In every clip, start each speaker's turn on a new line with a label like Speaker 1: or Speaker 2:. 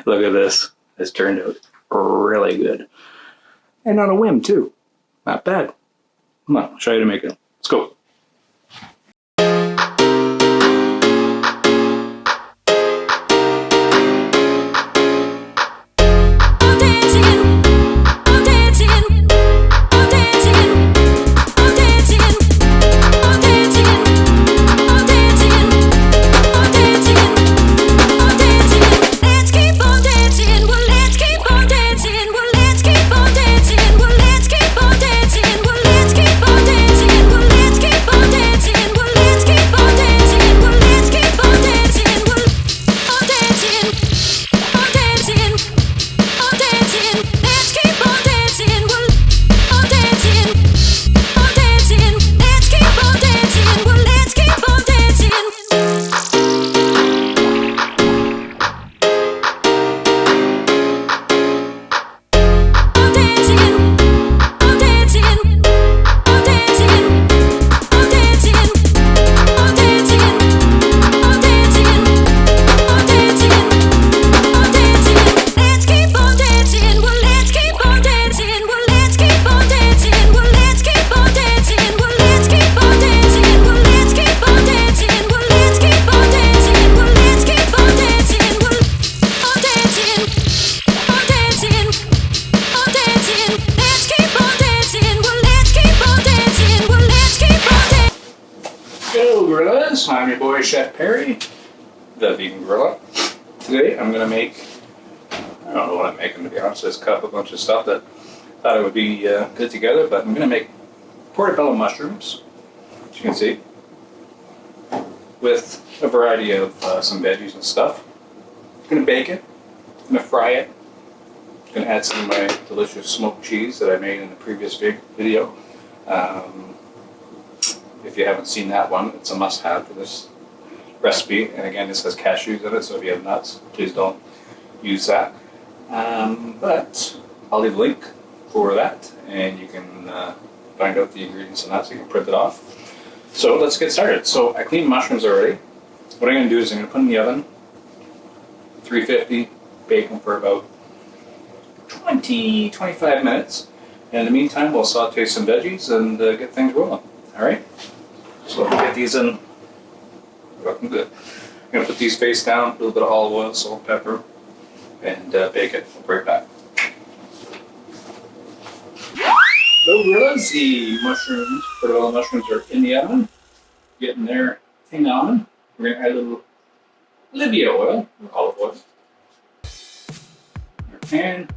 Speaker 1: Look at this. It's turned out really good. And on a whim, too. Not bad. Come on, I'll show you how to make it. Let's go. Hello gorillas, I'm your boy Chef Perry, the vegan gorilla. Today I'm going to make, I don't know what I'm making to be honest, I just cut up a bunch of stuff that I thought it would be good together, but I'm going to make portobello mushrooms, as you can see, with a variety of some veggies and stuff. I'm going to bake it, I'm going to fry it, I'm going to add some of my delicious smoked cheese that I made in the previous video. If you haven't seen that one, it's a must-have for this recipe. And again, this has cashews in it, so if you have nuts, please don't use that. But I'll leave a link for that, and you can find out the ingredients and that, so you can print it off. So let's get started. So I cleaned mushrooms already. What I'm going to do is I'm going to put them in the oven, 350, bake them for about 20-25 minutes. And in the meantime, we'll saute some veggies and get things rolling. All right? So let me get these in. Looking good. I'm going to put these face down, a little bit of olive oil, salt, pepper, and bake it. We'll be right back. Hello gorillas, the mushrooms, portobello mushrooms are in the oven. Getting their thing on. We're going to add a little Olivia oil, or olive oil. In our pan,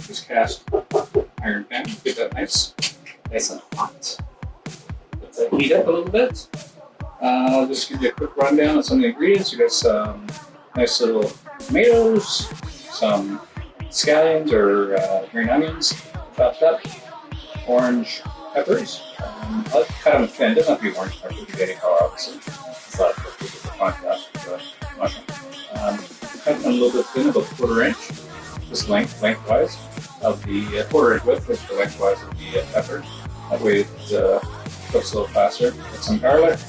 Speaker 1: just cast iron pan, get that nice and hot. Heat up a little bit. I'll just give you a quick rundown of some of the ingredients. You got some nice little tomatoes, some scallions or green onions chopped up, orange peppers. I'll cut them thin. It doesn't have to be orange peppers, you get any color obviously. It's not the contrast of the mushroom. Cut them a little bit thin, about 1/4 inch, just lengthwise of the 1/4 inch width, which the lengthwise of the pepper. That way it cooks a little faster. Got some garlic,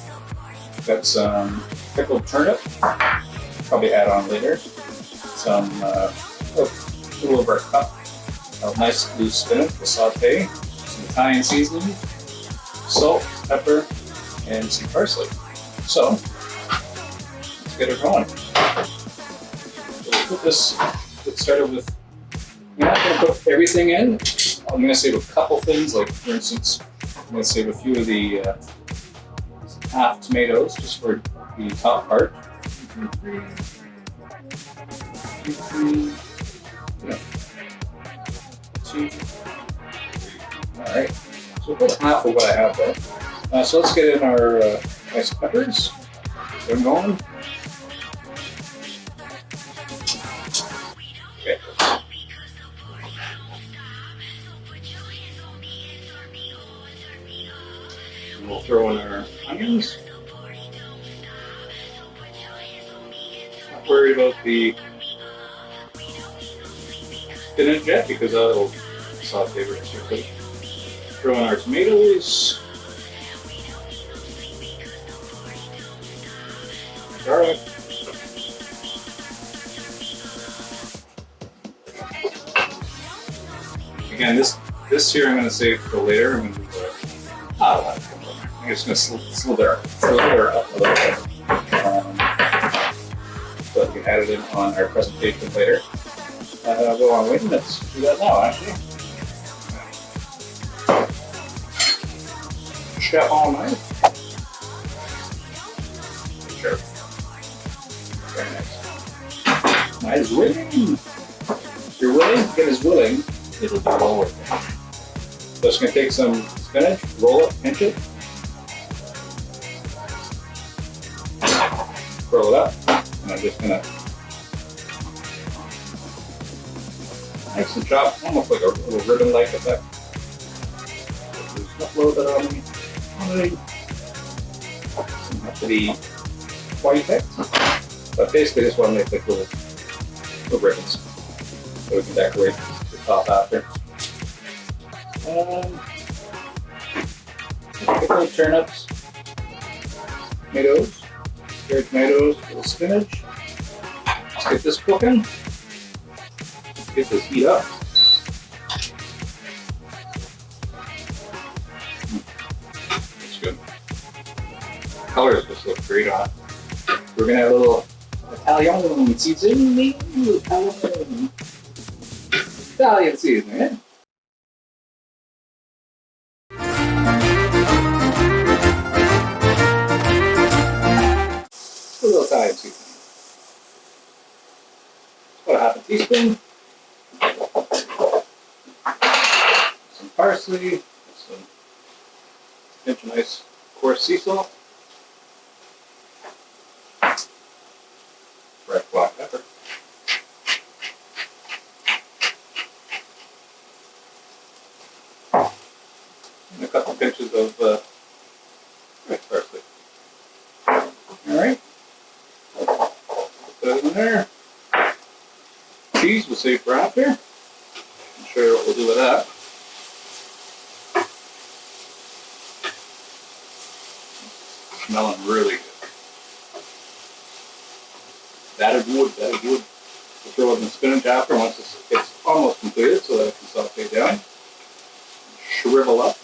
Speaker 1: got some pickled turnip, probably add on later. Some, a little over a cup of nice loose spinach to saute, some Italian seasoning, salt, pepper, and some parsley. So, let's get it going. So we'll put this, get started with, I'm not going to put everything in. I'm going to save a couple things, like for instance, I'm going to save a few of the half tomatoes just for the top part. 2, 3, 2, 3. Alright, so we'll put half of what I have there. So let's get in our nice peppers. Get them going. Okay. And we'll throw in our onions. Not worried about the spinach yet because that'll saute very quickly. Throw in our tomatoes, garlic, Again, this here I'm going to save for later. I'm going to do the I'm just going to slither it up a little bit. So we can add it in on our presentation later. Go on, wait, let's do that now, actually. Chef all night. Sure. Very nice. Nice willing. If you're willing, get as willing, it'll be all worth it. So it's going to take some spinach, roll it, pinch it, curl it up, and I'm just going to nice and chop, almost like a little ribbon-like effect. Just a little bit on the doesn't have to be quite thick, but basically just want to make like little ribbons so we can decorate the top after. Pickled turnips, tomatoes, carrot tomatoes, a little spinach. Let's get this cooking. Get this heat up. Looks good. Colors just look great on it. We're gonna have a little Italian seasoning. Italian seasoning, eh? A little Italian seasoning. About a half a teaspoon. Some parsley, some pinch of nice coarse sea salt, red black pepper, and a couple pinches of red parsley. All right, put that in there. Cheese we'll save for after. I'm sure what we'll do with that. Smelling really good. That is wood. We'll throw in the spinach after once it's almost completed so that it can saute down. Shrivel up.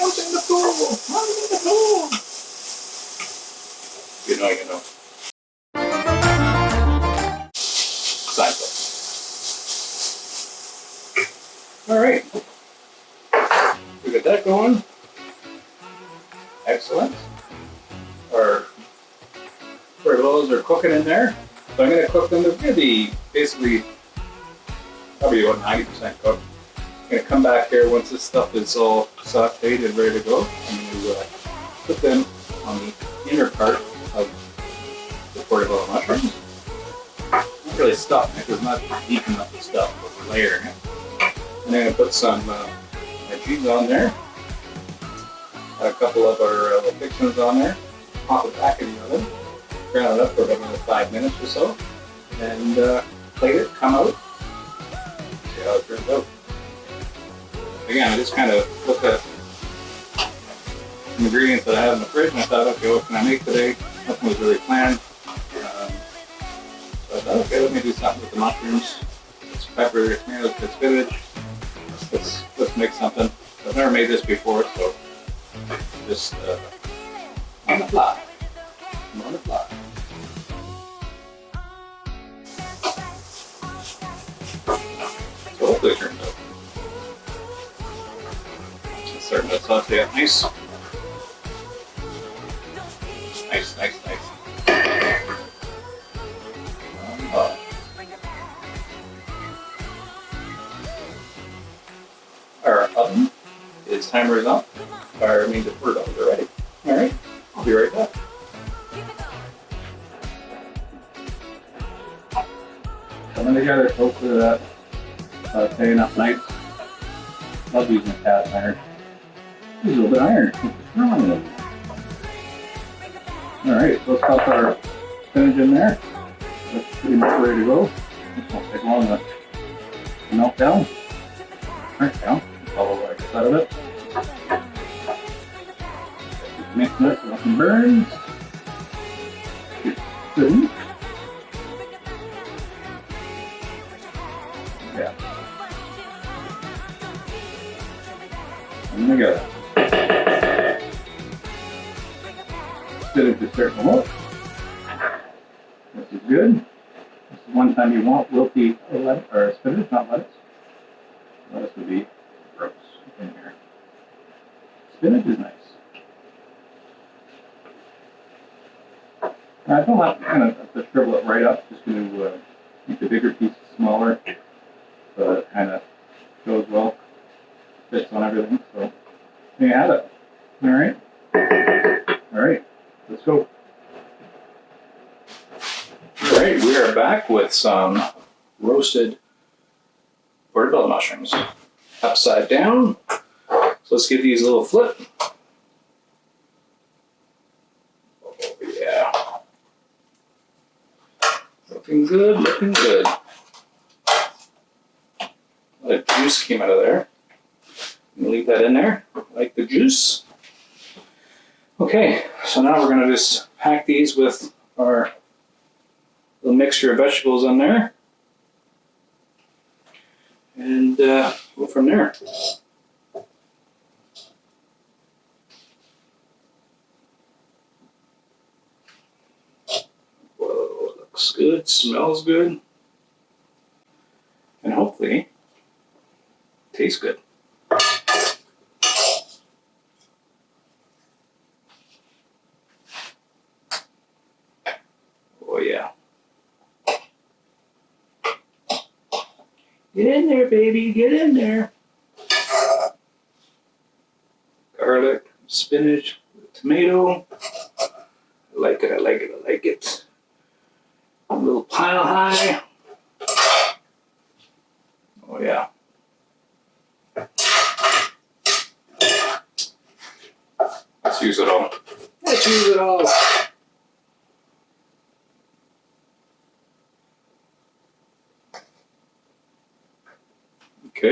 Speaker 1: Out in the pool! Out in the pool! You know. Side play. All right. We got that going. Excellent. Our Portobellos are cooking in there. So I'm going to cook them. They're going to be basically probably about 90% cooked. I'm going to come back here once this stuff is all sauteed and ready to go. I'm going to put them on the inner part of the Portobello mushrooms. Not really stuffing it, because it's not deep enough to stuff, but we're layering it. And I'm going to put some cheese on there. Add a couple of our fixings on there. Pop it back in the oven. Brown it up for about another 5 minutes or so. And plate it, come out. See how it turns out. Again, I just kind of looked at the ingredients that I have in the fridge and I thought, okay, what can I make today? Nothing was really planned. So I thought, okay, let me do something with the mushrooms. Some pepper, tomatoes, spinach. Let's make something. I've never made this before, so just on the fly. I'm on the fly. So hopefully it turns out. It's starting to saute up nice. Nice. Our oven is timer is up. The Portobellos are ready. All right, I'll be right back. Coming together, hopefully that staying up nice. Love using a cast iron. Use a little bit of iron. What's wrong with it? All right, so let's pop our spinach in there. That's pretty much ready to go. This won't take long to melt down. Right down. Follow the right side of it. Mix it so nothing burns. good. Yeah. And we got spinach is starting to look. This is good. This is one time you want wilty or spinach, not lettuce. Lettuce would be gross in here. Spinach is nice. I don't have to shrivel it right up. Just going to make the bigger piece smaller so it kind of goes well, fits on everything. So there you have it. All right. All right. Let's go. All right. We are back with some roasted portobello mushrooms. Upside down. So let's give these a little flip. Oh, yeah. Looking good, looking good. A lot of juice came out of there. I'm gonna leave that in there. I like the juice. Okay, so now we're gonna just pack these with our little mixture of vegetables in there. And go from there. Whoa, looks good, smells good, and hopefully tastes good. Oh yeah. Get in there, baby, get in there. Garlic, spinach, tomato. I like it, I like it, I like it. A little pile high. Oh yeah. Let's use it all. Let's use it all. Okay.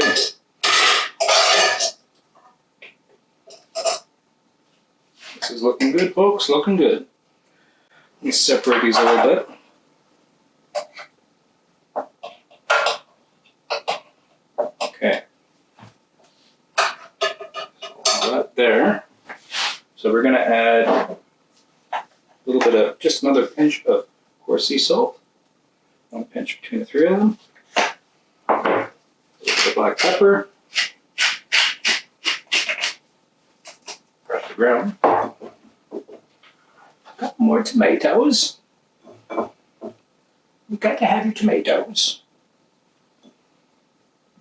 Speaker 1: This is looking good, folks, looking good. Let me separate these a little bit. Okay. So that there. So we're going to add a little bit of, just another pinch of coarse sea salt. One pinch between the three of them. A little bit of black pepper. Press the ground. A couple more tomatoes. You got to have your tomatoes.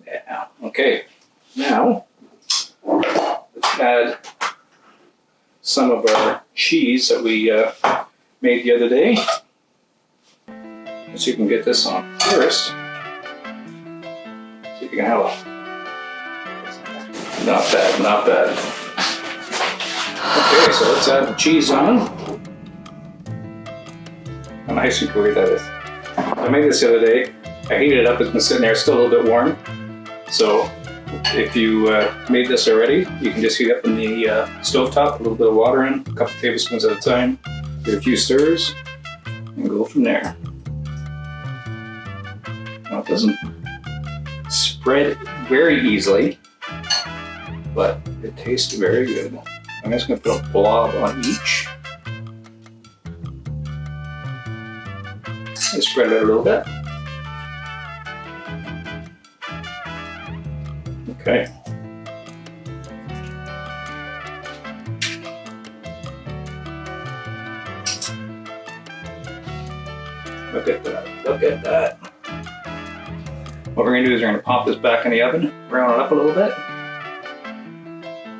Speaker 1: Yeah, okay. Now, let's add some of our cheese that we made the other day. So you can get this on first. See if you can have a. Not bad, not bad. Okay, so let's add the cheese on. How nice and gooey that is. I made this the other day. I heated it up. It's been sitting there, still a little bit warm. So if you made this already, you can just heat up in the stovetop, a little bit of water in, a couple tablespoons at a time, give it a few stirs, and go from there. Now it doesn't spread very easily, but it tastes very good. I'm just going to put a blob on each. And spread it out a little bit. Okay. Look at that, look at that. What we're gonna do is we're gonna pop this back in the oven, brown it up a little bit.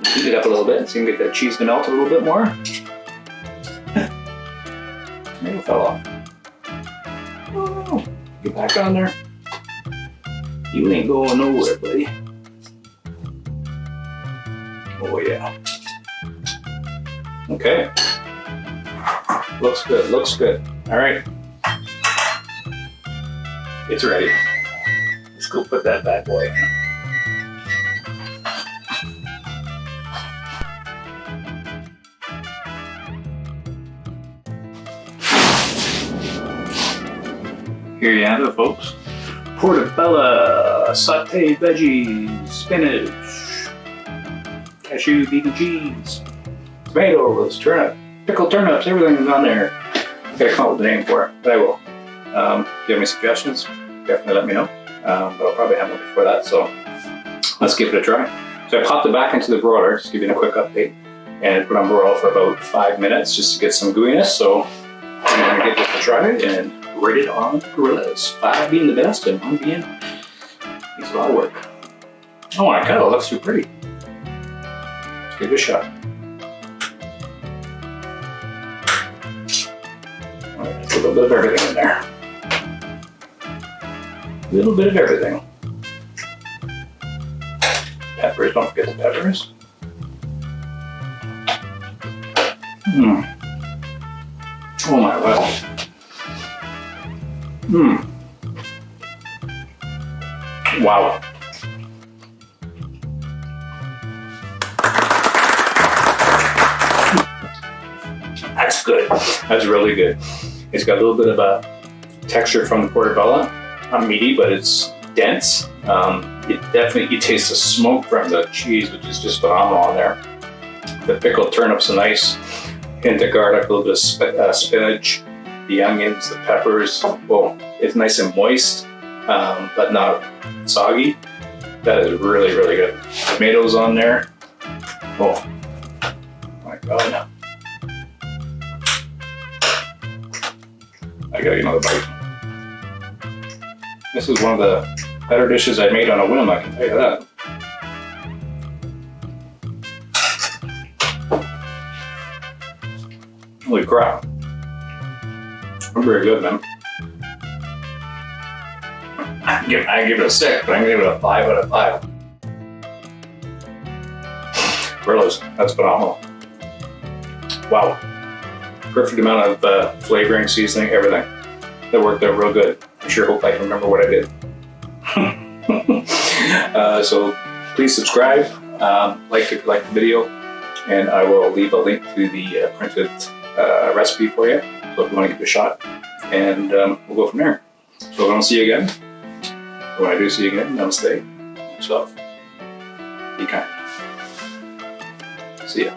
Speaker 1: Heat it up a little bit so you can get that cheese to melt a little bit more. Maybe it fell off. Oh, get back on there. You ain't going nowhere, buddy. Oh yeah. Okay. Looks good, looks good. All right. It's ready. Let's go put that bad boy in. Here you have it, folks. Portobello, sauteed veggies, spinach, cashew, vegan cheese, tomatoes, turnip, pickled turnips, everything is on there. I gotta come up with a name for it, but I will. If you have any suggestions, definitely let me know. But I'll probably have one before that, so let's give it a try. So I popped it back into the broiler, just giving a quick update, and put on broil for about 5 minutes just to get some gooiness. So I'm gonna give this a try and rate it on gorillas. 5 being the best and 1 being needs a lot of work. Oh my god, it looks too pretty. Let's give it a shot. Alright, a little bit of everything in there. A little bit of everything. Peppers, don't forget the peppers. Oh my gosh. Wow. That's good. That's really good. It's got a little bit of a texture from the portobello. Not meaty, but it's dense. You taste the smoke from the cheese, which is just phenomenal on there. The pickled turnips, a nice hint of garlic, a little bit of spinach, the onions, the peppers. Well, it's nice and moist, but not soggy. That is really, really good. Tomatoes on there. Oh my god. I gotta get another bite. This is one of the better dishes I made on a whim, I can tell you that. Holy crap. I'm very good, man. I give it a 6, but I'm gonna give it a 5 out of 5. Gorillas, that's phenomenal. Wow. Perfect amount of flavoring, seasoning, everything. That worked out real good. I sure hope I can remember what I did. So please subscribe, like the video, and I will leave a link to the printed recipe for you. So if you want to give it a shot, and we'll go from there. So when I'll see you again, when I do see you again, namaste. Yourself. Be kind. See ya.